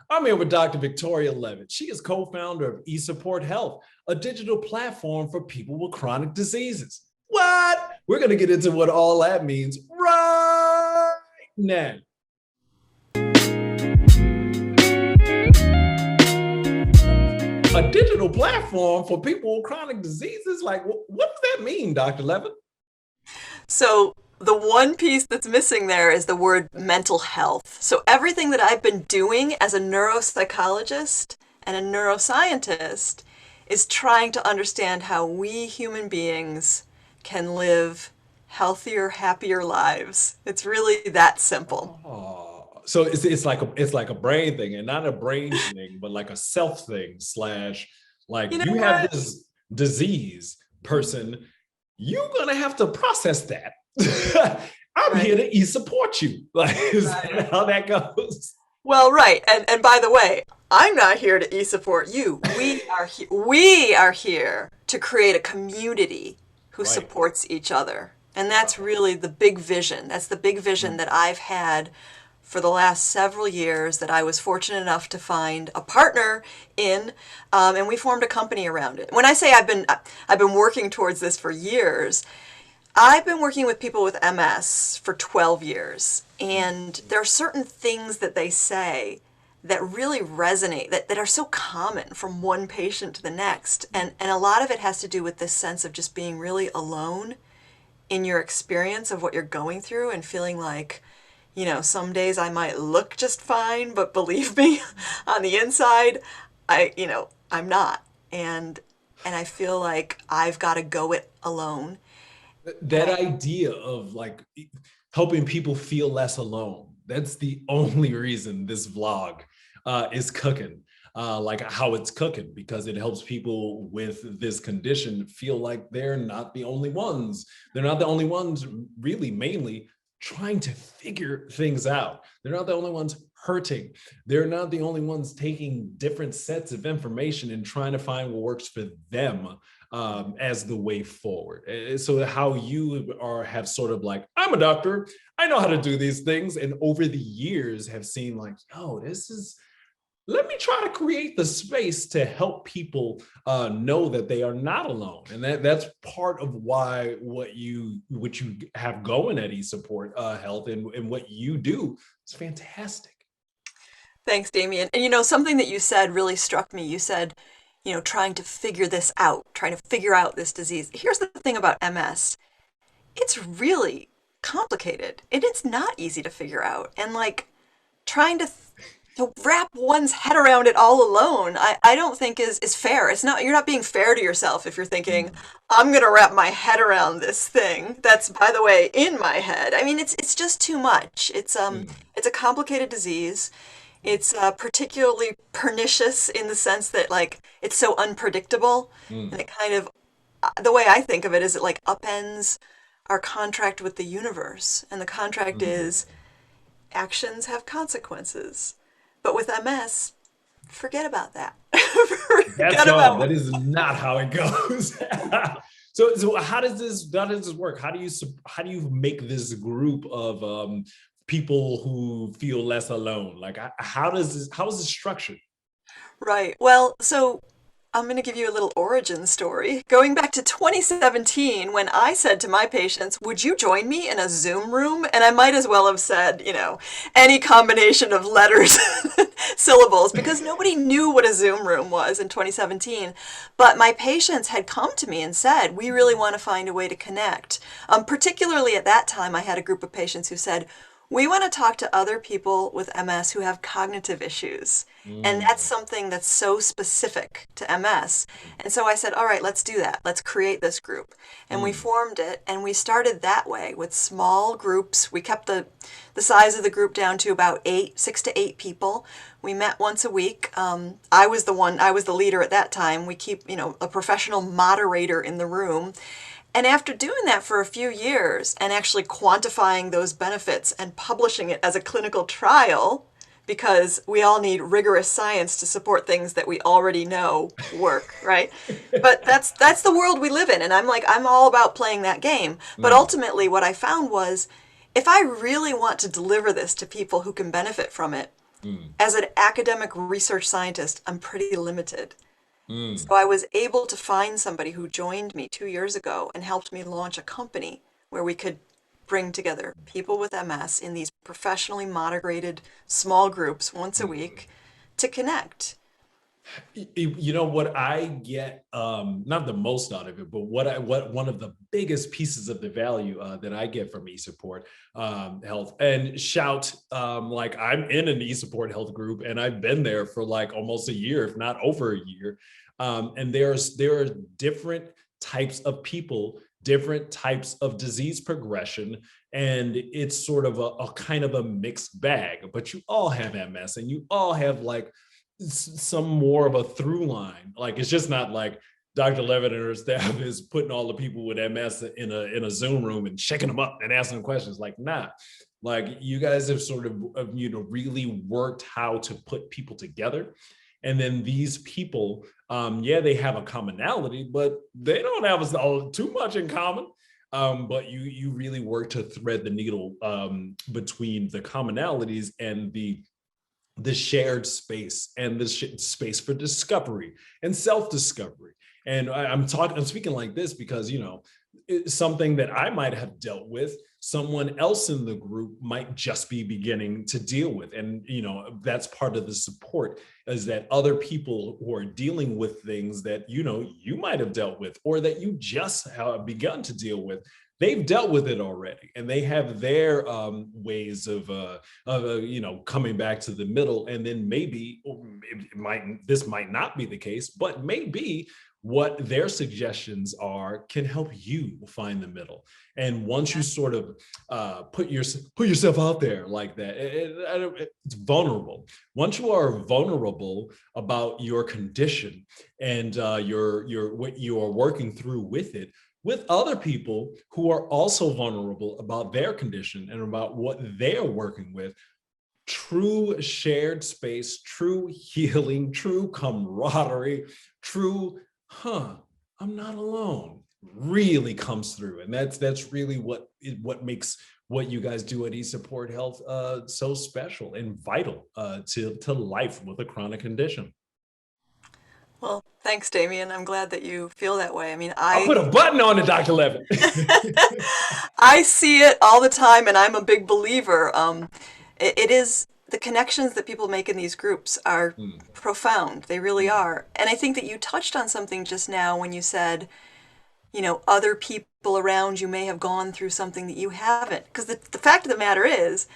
I'm here with Dr. Victoria Leavitt. She is co-founder of eSupport Health, a digital platform for people with chronic diseases. What? We're going to get into what all that means right now. A digital platform for people with chronic diseases? Like, what does that mean, Dr. Leavitt? So the one piece that's missing there is the word mental health. So everything that I've been doing as a neuropsychologist and a neuroscientist is trying to understand how we human beings can live healthier, happier lives. It's really that simple. Oh, so it's like a brain thing, and not a brain thing, but like a self thing slash like You know you have what? this disease person, you're gonna have to process that. I'm here Right. to support you. Like, is Right. that how that goes? Well, right. And by the way, I'm not here to e-support you. We are here to create a community who Right. supports each other. And that's really the big vision. That's the big vision that I've had for the last several years that I was fortunate enough to find a partner in, and we formed a company around it. When I say I've been working towards this for years, I've been working with people with MS for 12 years, and there are certain things that they say that really resonate, that are so common from one patient to the next. And a lot of it has to do with this sense of just being really alone in your experience of what you're going through and feeling like, some days I might look just fine, but believe me, on the inside, I'm not. And I feel like I've got to go it alone. And That idea of like helping people feel less alone. That's the only reason this vlog is cooking, like how it's cooking, because it helps people with this condition feel like they're not the only ones. They're not the only ones, really, mainly trying to figure things out. They're not the only ones hurting. They're not the only ones taking different sets of information and trying to find what works for them as the way forward. So how you have sort of like, I'm a doctor, I know how to do these things, and over the years have seen like, yo, this is, let me try to create the space to help people know that they are not alone, and that's part of why what you have going at eSupport Health, and what you do is fantastic. thanks, Damien. And something that you said really struck me. You said, trying to figure this out, trying to figure out this disease. Here's the thing about MS. It's really complicated and it's not easy to figure out. And like trying to wrap one's head around it all alone, I don't think is fair. It's not, you're not being fair to yourself if you're thinking, Mm, I'm gonna wrap my head around this thing that's, by the way, in my head. I mean, it's just too much. mm, It's a complicated disease. It's particularly pernicious in the sense that like it's so unpredictable, and mm, it kind of, the way I think of it is it like upends our contract with the universe, and the contract mm. is actions have consequences. But with MS, forget about that. That's Forget gone. about. That is not how it goes. So how does this work? How do you make this group of people who feel less alone? Like, how is this structured? Right. Well, so I'm going to give you a little origin story. Going back to 2017, when I said to my patients, would you join me in a Zoom room? And I might as well have said, any combination of letters, syllables, because nobody knew what a Zoom room was in 2017. But my patients had come to me and said, we really want to find a way to connect. Particularly at that time, I had a group of patients who said, we want to talk to other people with MS who have cognitive issues. And that's Mm, something that's so specific to MS. And so I said, all right, let's do that. Let's create this group. And we mm, formed it and we started that way with small groups. We kept the size of the group down to about 6 to 8 people. We met once a week. I was the leader at that time. We keep, a professional moderator in the room. And after doing that for a few years and actually quantifying those benefits and publishing it as a clinical trial, because we all need rigorous science to support things that we already know work, right? But that's the world we live in, and I'm all about playing that game. But mm, ultimately what I found was if I really want to deliver this to people who can benefit from it, Mm, As an academic research scientist, I'm pretty limited. mm. So I was able to find somebody who joined me 2 years ago and helped me launch a company where we could bring together people with MS in these professionally moderated small groups once a Mm. week to connect. You know what I get, not the most out of it, but what one of the biggest pieces of the value that I get from eSupport Health, and shout, like I'm in an eSupport Health group and I've been there for like almost a year, if not over a year. And there are different types of people, different types of disease progression, and it's sort of a kind of a mixed bag. But you all have MS, and you all have like some more of a through line. Like it's just not like Dr. Levitt and her staff is putting all the people with MS in a Zoom room and checking them up and asking them questions. Like, nah, like you guys have sort of really worked how to put people together. And then these people, yeah, they have a commonality, but they don't have too much in common. But you really work to thread the needle between the commonalities and the shared space and the space for discovery and self-discovery. And I'm speaking like this because, it's something that I might have dealt with, someone else in the group might just be beginning to deal with. And, that's part of the support, is that other people who are dealing with things that, you might have dealt with, or that you just have begun to deal with, they've dealt with it already, and they have their ways of coming back to the middle. And then maybe this might not be the case, but maybe what their suggestions are can help you find the middle. And once you sort of put yourself out there like that, it's vulnerable. Once you are vulnerable about your condition and your what you are working through with other people who are also vulnerable about their condition and about what they're working with, true shared space, true healing, true camaraderie, true, I'm not alone, really comes through. And that's really what makes what you guys do at eSupport Health so special and vital to life with a chronic condition. Well, thanks, Damien. I'm glad that you feel that way. I mean, I'll put a button on it, Dr. Levin. I see it all the time, and I'm a big believer. It is the connections that people make in these groups are Mm, profound. They really mm, are. And I think that you touched on something just now when you said, other people around you may have gone through something that you haven't. Because the fact of the matter is,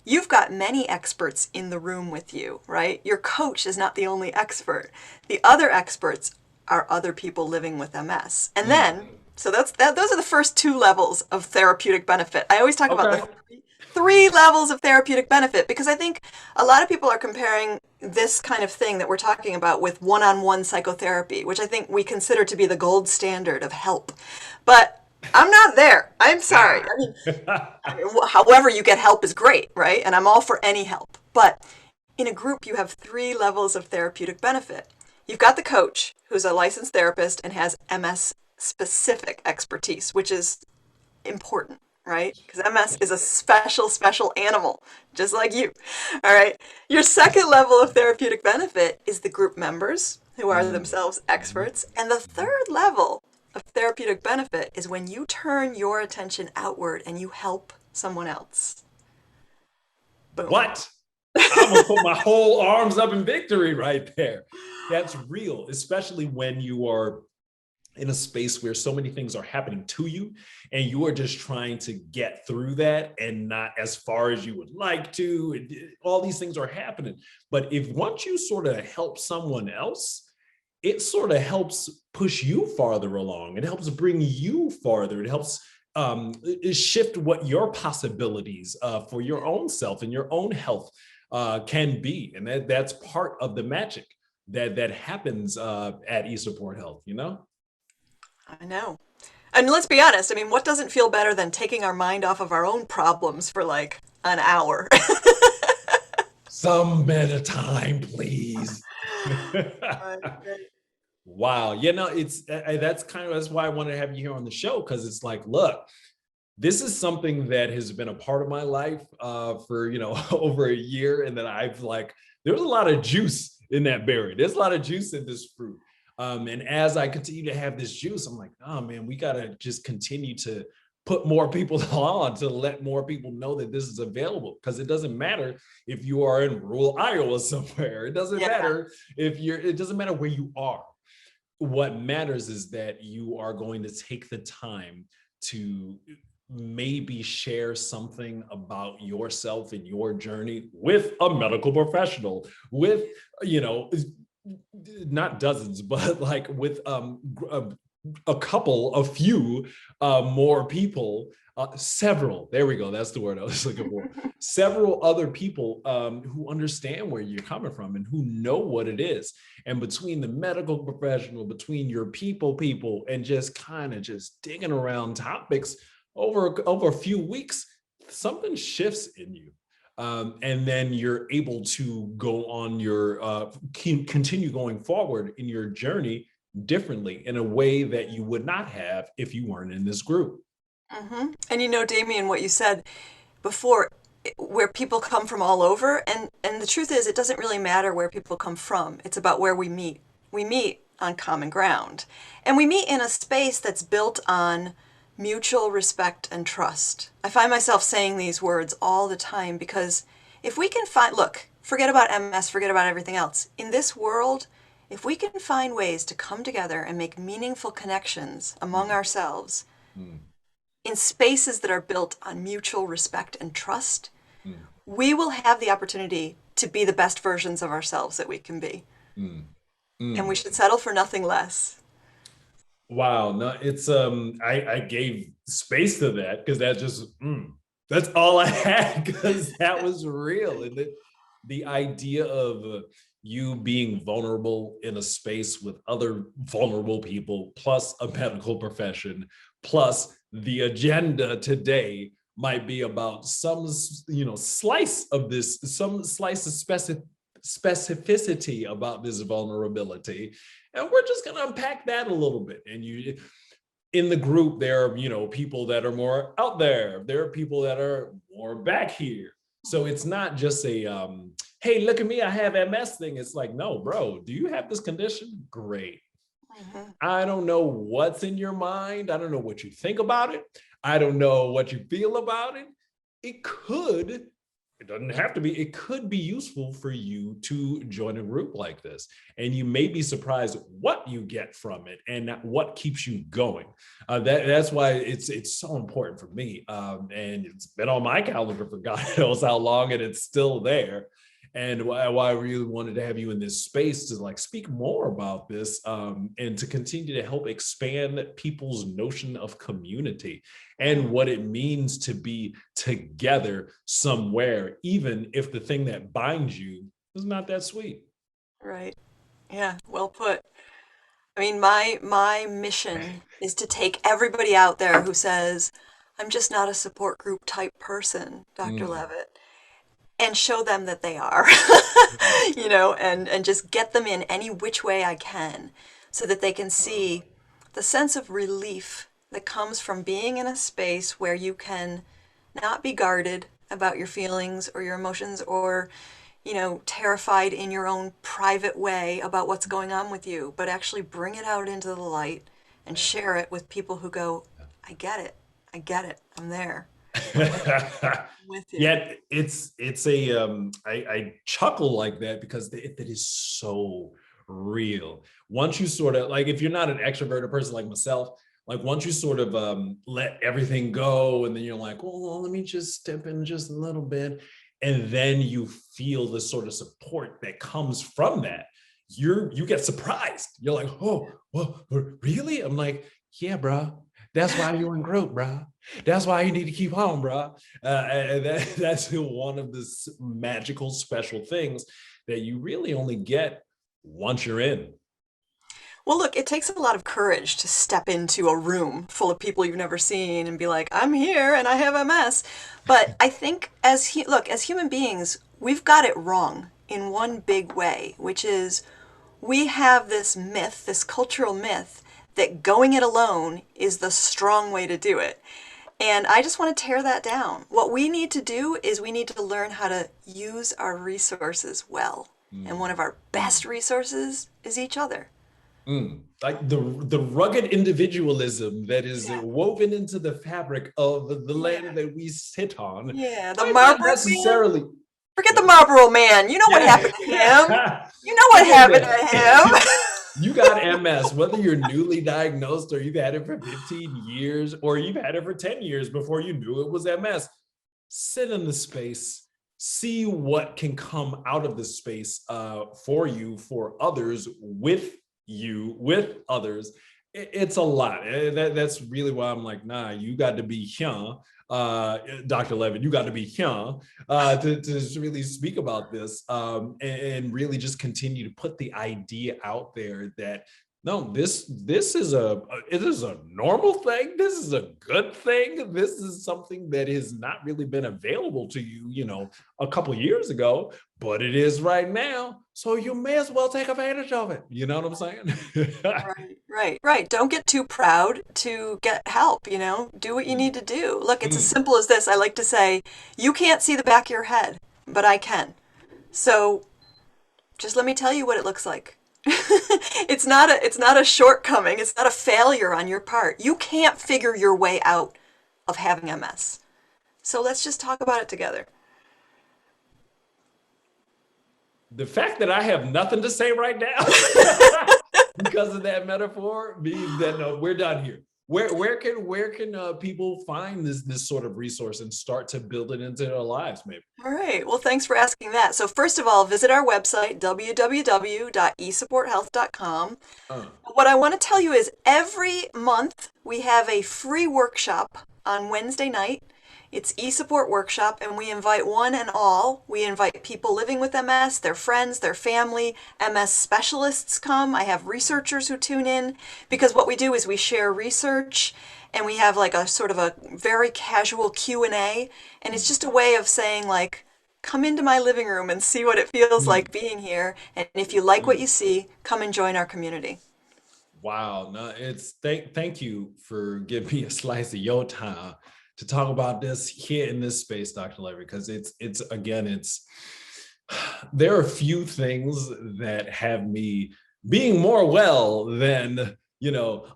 you've got many experts in the room with you, right? Your coach is not the only expert. The other experts are other people living with MS. And mm. then, so those are the first two levels of therapeutic benefit. I always talk about Okay. the three levels of therapeutic benefit because I think a lot of people are comparing this kind of thing that we're talking about with one-on-one psychotherapy, which I think we consider to be the gold standard of help. But I'm not there. I'm sorry. However you get help is great, right? And I'm all for any help. But in a group, you have three levels of therapeutic benefit. You've got the coach, who's a licensed therapist and has MS specific expertise, which is important, right? Because MS is a special, special animal, just like you. All right. Your second level of therapeutic benefit is the group members who are Mm, themselves mhm, experts. And the mhm. third level of therapeutic benefit is when you turn your attention outward and you help someone else. Boom. What? I'm gonna put my whole arms up in victory right there. That's real, especially when you are in a space where so many things are happening to you and you are just trying to get through that and not as far as you would like to. And all these things are happening. But if once you sort of help someone else, it sort of helps push you farther along. It helps bring you farther. It helps shift what your possibilities for your own self and your own health can be. And that's part of the magic that happens at eSupport Health, you know? I know. And let's be honest, I mean, what doesn't feel better than taking our mind off of our own problems for like an hour? Some better time, please. Right, right. Wow. That's why I wanted to have you here on the show, because it's like, look, this is something that has been a part of my life for over a year, and that I've like there's a lot of juice in that berry. There's a lot of juice in this fruit. And as I continue to have this juice, I'm like, oh man, we gotta just continue to put more people on, to let more people know that this is available. Because it doesn't matter if you are in rural Iowa somewhere. It doesn't Yeah. matter if you're. It doesn't matter where you are. What matters is that you are going to take the time to maybe share something about yourself and your journey with a medical professional, with you know not dozens, but like with a couple, a few more people, several, there we go, that's the word I was looking for, several other people who understand where you're coming from and who know what it is. And between the medical professional, between your people, and just kind of just digging around topics over a few weeks, something shifts in you. And then you're able to go on your continue going forward in your journey differently, in a way that you would not have if you weren't in this group. And Damien, what you said before, where people come from all over, and the truth is, it doesn't really matter where people come from. It's about where we meet. We meet on common ground, and we meet in a space that's built on mutual respect and trust. I find myself saying these words all the time because if we can find, look, forget about MS, forget about everything else. In this world, if we can find ways to come together and make meaningful connections among ourselves Mm, in spaces that are built on mutual respect and trust, mm, we will have the opportunity to be the best versions of ourselves that we can be. mm, And we mm. should settle for nothing less. Wow, no, it's I gave space to that because that's all I had, because that was real. And the idea of you being vulnerable in a space with other vulnerable people, plus a medical profession, plus the agenda today might be about some slice of this, some slice of specificity about this vulnerability, and we're just going to unpack that a little bit. And you, in the group, there are people that are more out there are people that are more back here. So it's not just a hey, look at me, I have MS thing. It's like, no, bro, do you have this condition? Great. Mhm. I don't know what's in your mind. I don't know what you think about it. I don't know what you feel about it. It could, it doesn't have to be, it could be useful for you to join a group like this. And you may be surprised what you get from it and what keeps you going. That's why it's so important for me. And it's been on my calendar for God knows how long, and it's still there. And why I really wanted to have you in this space to like speak more about this, and to continue to help expand people's notion of community and what it means to be together somewhere, even if the thing that binds you is not that sweet. Right. Yeah, well put. I mean, my mission is to take everybody out there who says, I'm just not a support group type person, Dr. Mm, Leavitt, and show them that they are, mm, and just get them in any which way I can so that they can wow. see the sense of relief that comes from being in a space where you can not be guarded about your feelings or your emotions, or terrified in your own private way about what's going on with you, but actually bring it out into the light and share it with people who go, I get it. I get it. I'm there. I'm with you. I'm with you. Yet it's a I chuckle like that because it is so real. Once you sort of like, if you're not an extroverted person like myself, like once you sort of let everything go, and then you're like, well, let me just step in just a little bit, and then you feel the sort of support that comes from that, you get surprised. You're like, oh, well, really? I'm like, yeah, bro. That's why you're in group, bro. That's why you need to keep on, bro. And that's one of the magical, special things that you really only get once you're in. Well, look, it takes a lot of courage to step into a room full of people you've never seen and be like, I'm here and I have MS. But I think as human beings, we've got it wrong in one big way, which is we have this myth, this cultural myth, that going it alone is the strong way to do it. And I just want to tear that down. What we need to do is we need to learn how to use our resources well. And one Mm, of our best resources is each other. like the rugged individualism that is Yeah. woven into the fabric of the land Yeah. that we sit on Yeah. The might not Marlboro man. necessarily. Forget the Marlboro man. You know what happened to him. Yeah. You know what Forget happened to that. him. You got MS, whether you're newly diagnosed or you've had it for 15 years or you've had it for 10 years before you knew it was MS. Sit in the space, see what can come out of the space for you, for others, with you, with others. It's a lot. That's really why I'm like, nah, you got to be here. Dr. Levitt, you got to be here to really speak about this and really just continue to put the idea out there that no, this is it is a normal thing. This is a good thing. This is something that has not really been available to you, a couple years ago, but it is right now. So you may as well take advantage of it. You know what I'm saying? Right, right, right. Don't get too proud to get help, Do what you need to do. Look, it's as Mm, simple as this. I like to say, you can't see the back of your head, but I can. So just let me tell you what it looks like. It's not a shortcoming. It's not a failure on your part. You can't figure your way out of having MS. So let's just talk about it together. the fact that I have nothing to say right now because of that metaphor means that no, we're done here. Where can people find this sort of resource and start to build it into their lives? Maybe. All right. Well, thanks for asking that. So first of all, visit our website, www.esupporthealth.com. Uh, What I want to tell you is every month we have a free workshop on Wednesday night. It's eSupport Workshop, and we invite one and all. We invite people living with MS, their friends, their family. MS specialists come. I have researchers who tune in because what we do is we share research and we have like a sort of a very casual Q&A, and it's just a way of saying like, come into my living room and see what it feels mm, like being here. And if you like what mm. you see, come and join our community. Wow, no, it's thank you for giving me a slice of your time to talk about this here in this space, Dr. Levy, because it's again, it's there are few things that have me being more well than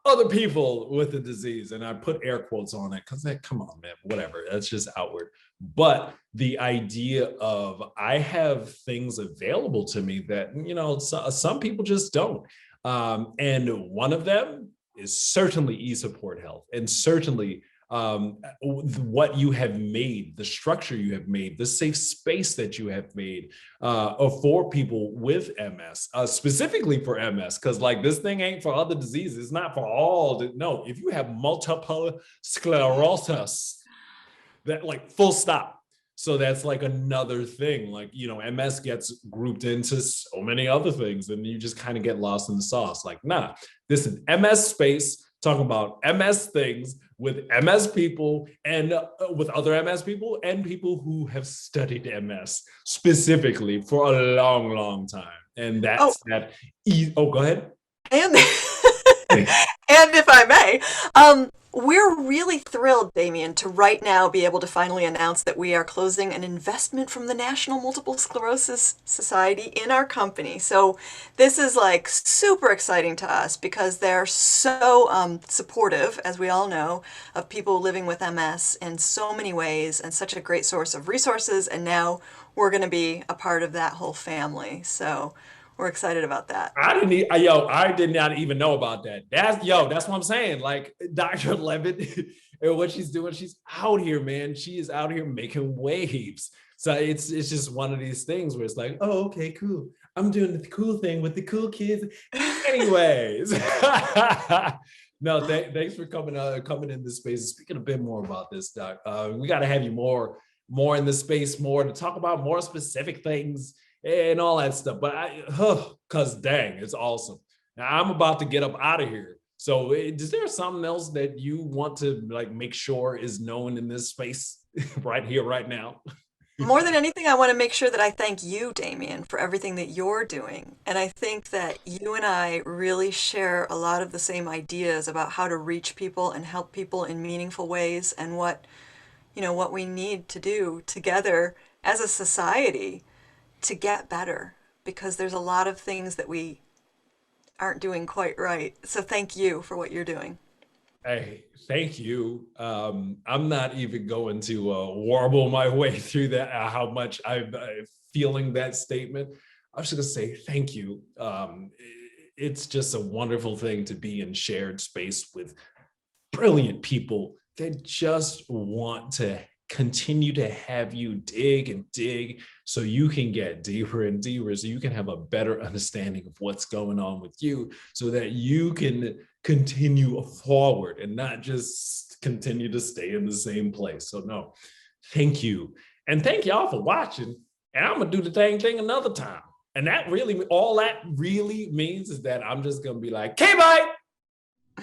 other people with the disease, and I put air quotes on it because come on, man, whatever, that's just outward. But the idea of I have things available to me that some people just don't, and one of them is certainly eSupport Health, and certainly what you have made, the structure you have made, the safe space that you have made for people with MS, specifically for MS, because like this thing ain't for other diseases. It's not for all. No, if you have multiple sclerosis, that like full stop. So that's like another thing. Like, MS gets grouped into so many other things and you just kind of get lost in the sauce. Like, nah, this is MS space talking about MS things with MS people and with other MS people and people who have studied MS specifically for a long, long time. And Oh, that's that. Oh, go ahead. and and if I may, we're really thrilled, Damien, to right now be able to finally announce that we are closing an investment from the National Multiple Sclerosis Society in our company. So this is like super exciting to us because they're so supportive, as we all know, of people living with MS in so many ways and such a great source of resources. And now we're going to be a part of that whole family. So we're excited about that. I did not even know about that. That's what I'm saying. Like Dr. Levitt and what she's doing, she's out here, man. She is out here making waves. So it's just one of these things where it's like, oh, okay, cool. I'm doing the cool thing with the cool kids. Anyways. No, thanks for coming in this space and speaking a bit more about this, Doc. We got to have you more in this space, more to talk about more specific things and all that stuff. But cause dang, it's awesome. Now I'm about to get up out of here. So is there something else that you want to like make sure is known in this space right here, right now? more than anything, I want to make sure that I thank you, Damien, for everything that you're doing. And I think that you and I really share a lot of the same ideas about how to reach people and help people in meaningful ways and what, what we need to do together as a society to get better because there's a lot of things that we aren't doing quite right. So thank you for what you're doing. Hey, thank you. I'm not even going to warble my way through that, how much I'm feeling that statement. I was just going to say thank you. It's just a wonderful thing to be in shared space with brilliant people that just want to continue to have you dig and dig so you can get deeper and deeper, so you can have a better understanding of what's going on with you, so that you can continue forward and not just continue to stay in the same place. So no, thank you. And thank y'all for watching. And I'm gonna do the dang thing another time. And that really, all that really means is that I'm just gonna be like, K-bye.